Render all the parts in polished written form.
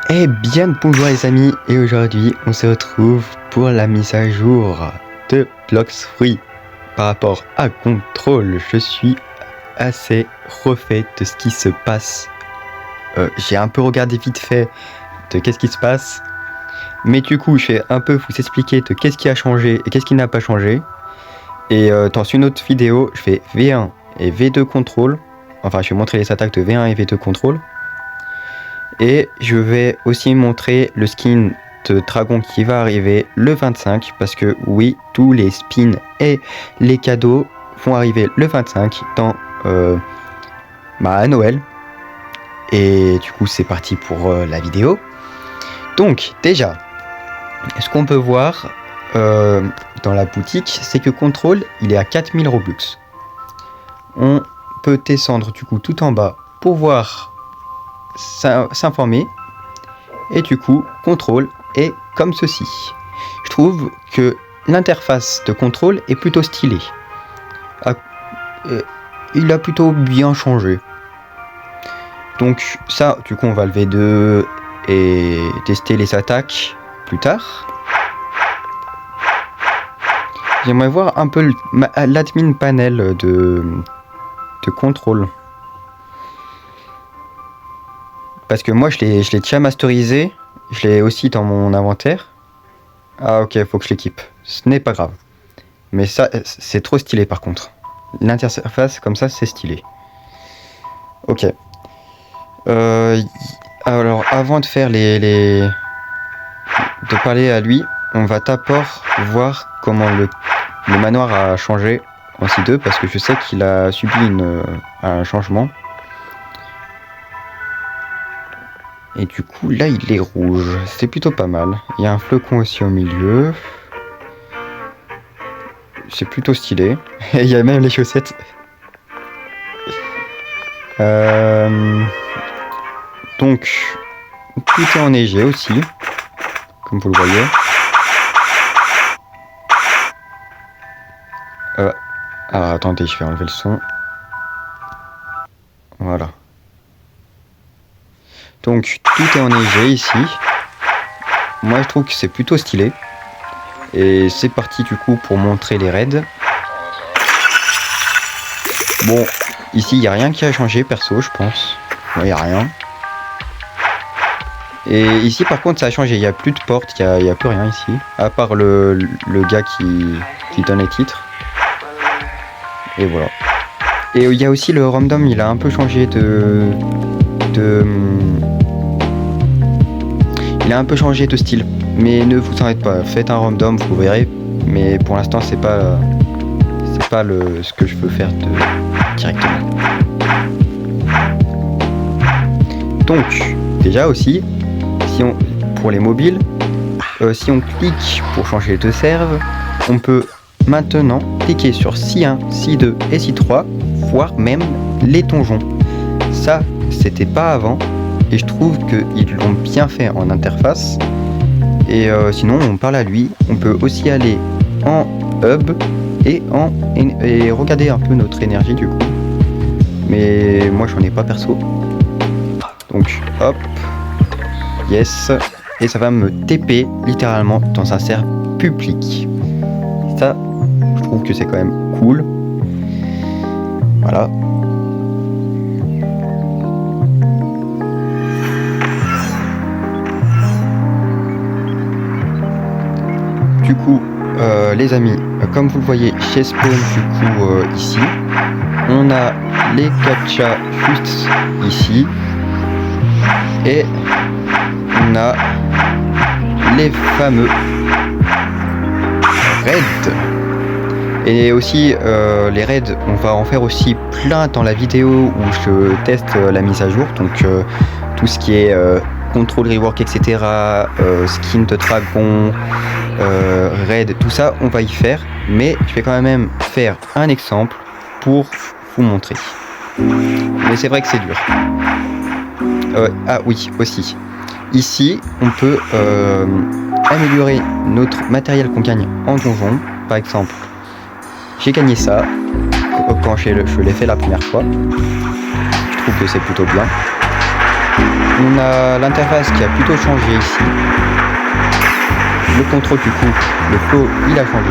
Eh bien bonjour les amis, et aujourd'hui on se retrouve pour la mise à jour de Blox Fruit. Par rapport à Control, je suis assez refait de ce qui se passe. J'ai un peu regardé vite fait de qu'est-ce qui se passe, mais du coup je vais un peu vous expliquer de qu'est-ce qui a changé et qu'est-ce qui n'a pas changé. Et dans une autre vidéo, je fais V1 et V2 Control. Enfin, je vais montrer les attaques de V1 et V2 Control. Et je vais aussi montrer le skin de dragon qui va arriver le 25. Parce que oui, tous les spins et les cadeaux vont arriver le 25 dans à Noël. Et du coup, c'est parti pour la vidéo. Donc, déjà, ce qu'on peut voir dans la boutique, c'est que Control, il est à 4000 Robux. On peut descendre du coup tout en bas pour voir s'informer, et du coup Control est comme ceci. Je trouve que l'interface de Control est plutôt stylée. Il a plutôt bien changé. Donc ça, du coup on va le V2 et tester les attaques plus tard. J'aimerais voir un peu l'admin panel de Control. Parce que moi je l'ai déjà masterisé, je l'ai aussi dans mon inventaire. Ah ok, faut que je l'équipe. Ce n'est pas grave. Mais ça, c'est trop stylé par contre. L'interface comme ça, c'est stylé. Ok. Alors avant de faire de parler à lui, on va d'abord voir comment le manoir a changé en C2, parce que je sais qu'il a subi un changement. Et du coup, là, il est rouge. C'est plutôt pas mal. Il y a un flocon aussi au milieu. C'est plutôt stylé. Et il y a même les chaussettes. Donc, tout est enneigé aussi. Comme vous le voyez. Alors, attendez, je vais enlever le son. Voilà. Donc tout est enneigé ici. Moi je trouve que c'est plutôt stylé. Et c'est parti du coup pour montrer les raids. Bon, ici il n'y a rien qui a changé perso, je pense. Il n'y a rien. Et ici par contre ça a changé, il n'y a plus de porte, il n'y a plus rien ici. À part le gars qui donne les titres. Et voilà. Et il y a aussi le random, il a un peu changé il a un peu changé de style, mais ne vous en faites pas, faites un random, vous verrez, mais pour l'instant c'est pas ce que je veux faire directement. Donc déjà aussi, pour les mobiles, si on clique pour changer de serve, on peut maintenant cliquer sur SI1, SI2 et SI3, voire même les donjons. Ça, c'était pas avant. Et je trouve qu'ils l'ont bien fait en interface. Et sinon on parle à lui. On peut aussi aller en hub et regarder un peu notre énergie du coup. Mais moi j'en ai pas perso. Donc hop. Yes. Et ça va me TP littéralement dans un serveur public. Ça, je trouve que c'est quand même cool. Voilà. Du coup, les amis, comme vous le voyez chez Spawn, du coup, ici, on a les gachas juste ici, et on a les fameux raids. Et aussi, les raids, on va en faire aussi plein dans la vidéo où je teste la mise à jour, donc tout ce qui est contrôle rework, etc., skin de dragon, raid, tout ça on va y faire, mais je vais quand même faire un exemple pour vous montrer. Mais c'est vrai que c'est dur. Ah oui, aussi ici on peut améliorer notre matériel qu'on gagne en donjon. Par exemple, j'ai gagné ça quand je l'ai fait la première fois. Je trouve que c'est plutôt bien. On a l'interface qui a plutôt changé ici. Le contrôle du coup, le flow il a changé.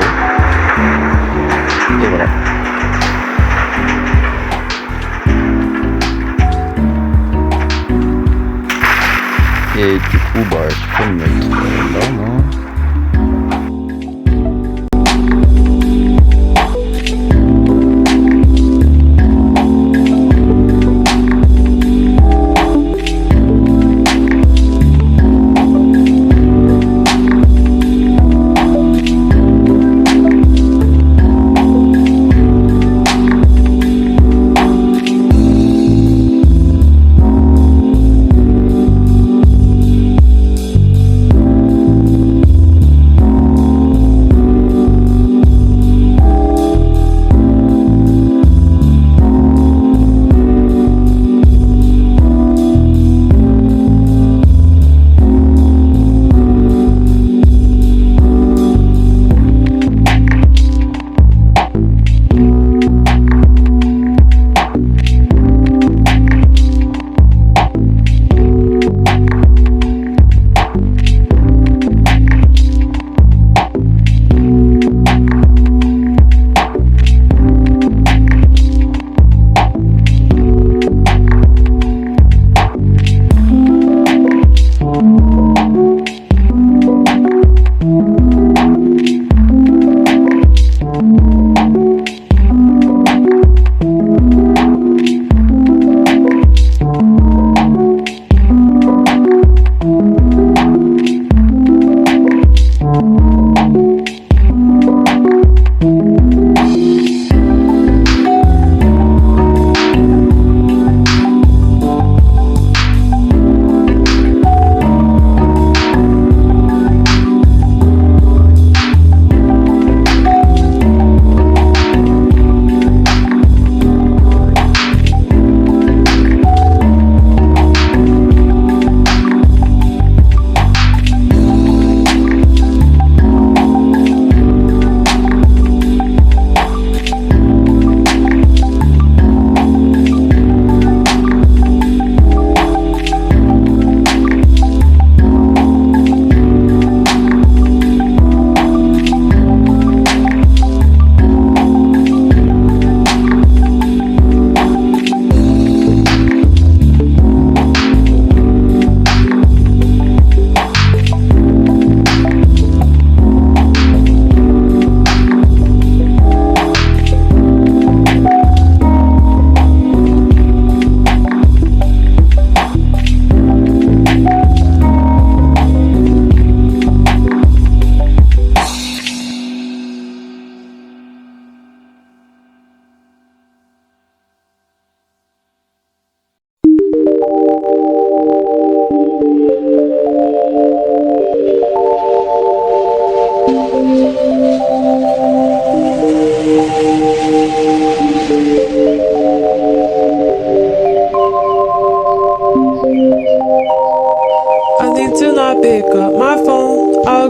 Et voilà. Et du coup, bah, je peux le mettre là, non?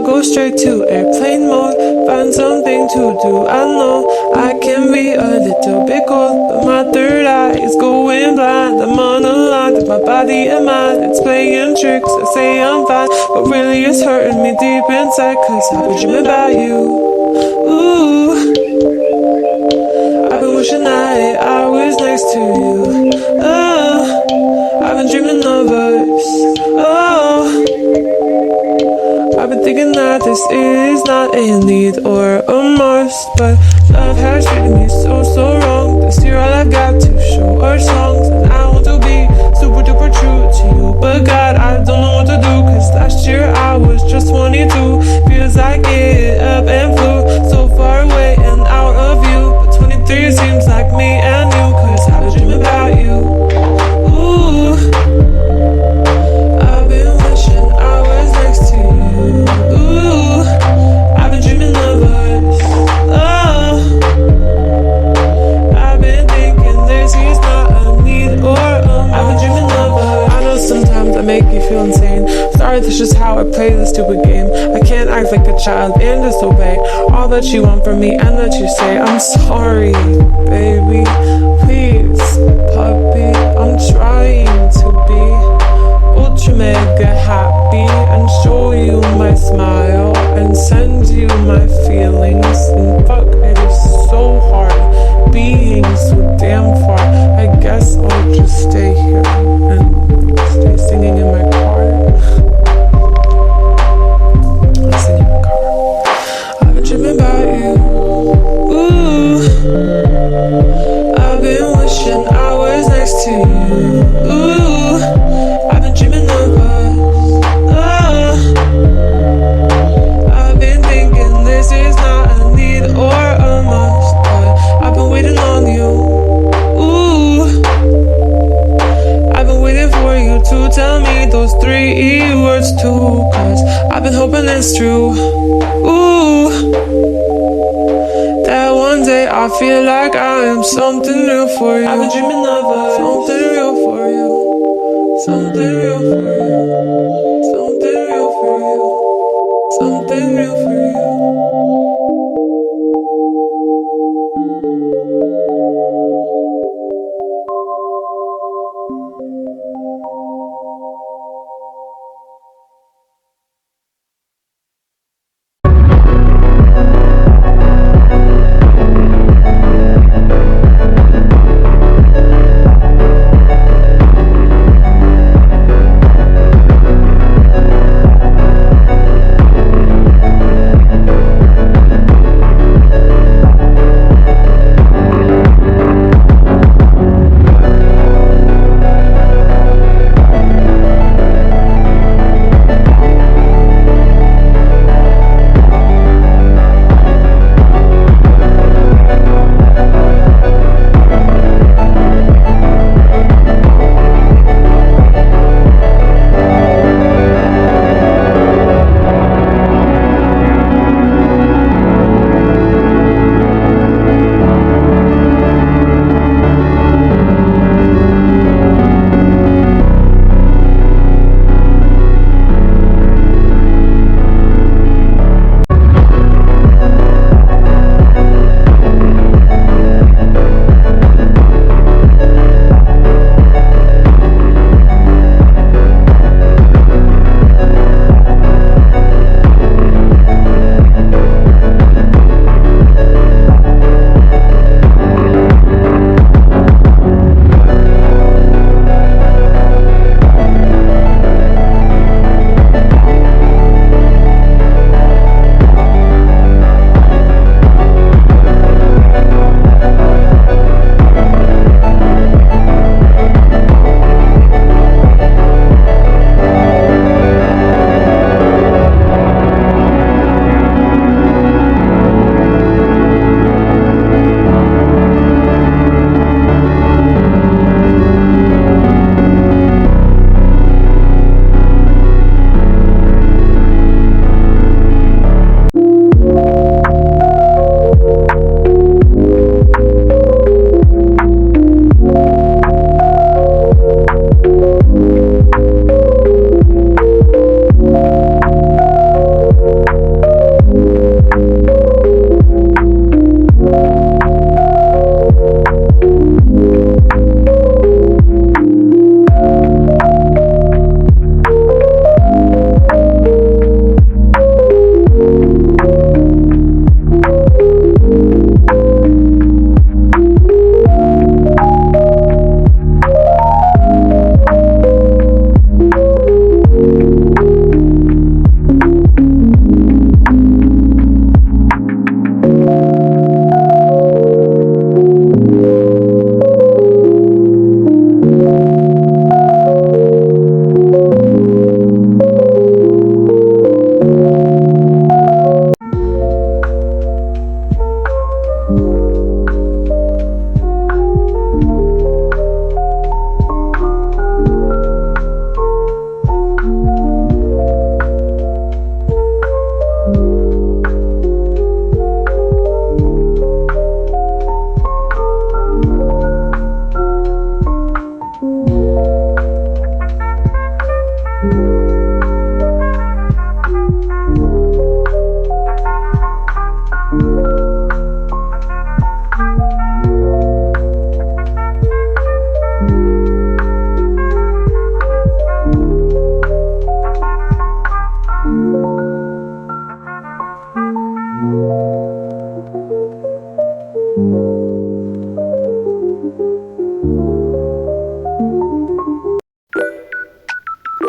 go straight to airplane mode. Find something to do. I know I can be a little bit cold, but my third eye is going blind. I'm unaligned with my body and mind. It's playing tricks. I say I'm fine, but really it's hurting me deep inside. Cause I've been dreaming about you. Ooh, I've been wishing that I was next to you. Oh, I've been dreaming of us. Oh, I've been thinking that this is not a need or a must, but love has treated me so wrong. This year all I've got to show are songs, and I want to be super duper true to you, but God, I don't know what to do. Cause last year I was just 22. Feels like it up and flew so far away and out of view, but 23 seems like me and you. Cause I was dreaming about you. Ooh, I've been wishing I was next to you. Ooh, I've been dreaming of us. Oh, I've been thinking this is not a need or a must. I've been dreaming of us. I know sometimes I make you feel insane. Sorry, that's just how I play this stupid game. I can't act like a child and disobey all that you want from me and that you say. I'm sorry, baby. Please, puppy, I'm trying to be. We'll make it happy and show you my smile and send you my feelings. And fuck, it is so hard being so damn far. I guess I'll just stay here and stay singing in my car. I'm singing in my car. I've been dreaming about you. Ooh, I've been wishing I was next to you. Ooh, I've been dreaming of us. Oh, I've been thinking this is not a need or a must, but I've been waiting on you. Ooh, I've been waiting for you to tell me those 3 words too, 'cause I've been hoping it's true. Ooh, that one day I feel like I am something real for you. I've been dreaming of us, something real for you, something real for you, something real for you, something real for you.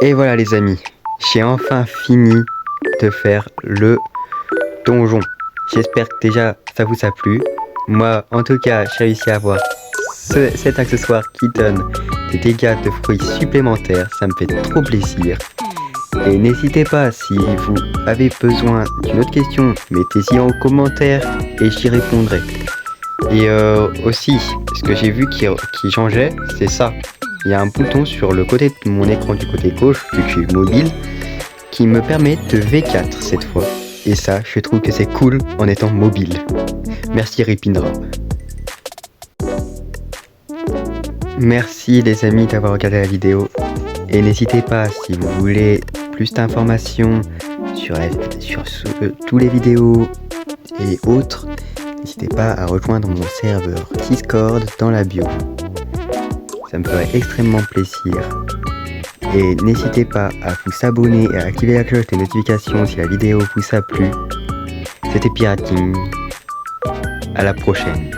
Et voilà les amis, j'ai enfin fini de faire le donjon. J'espère que déjà ça vous a plu. Moi en tout cas j'ai réussi à avoir cet accessoire qui donne des dégâts de fruits supplémentaires. Ça me fait trop plaisir. Et n'hésitez pas, si vous avez besoin d'une autre question, mettez-y en commentaire et j'y répondrai. Et aussi, ce que j'ai vu qui changeait, c'est ça. Il y a un bouton sur le côté de mon écran du côté gauche, vu que je suis mobile, qui me permet de V4 cette fois. Et ça, je trouve que c'est cool en étant mobile. Merci Ripindra. Merci les amis d'avoir regardé la vidéo. Et n'hésitez pas, si vous voulez plus d'informations sur tous les vidéos et autres, n'hésitez pas à rejoindre mon serveur Discord dans la bio. Ça me ferait extrêmement plaisir. Et n'hésitez pas à vous abonner et à activer la cloche des notifications si la vidéo vous a plu. C'était Pirating. À la prochaine.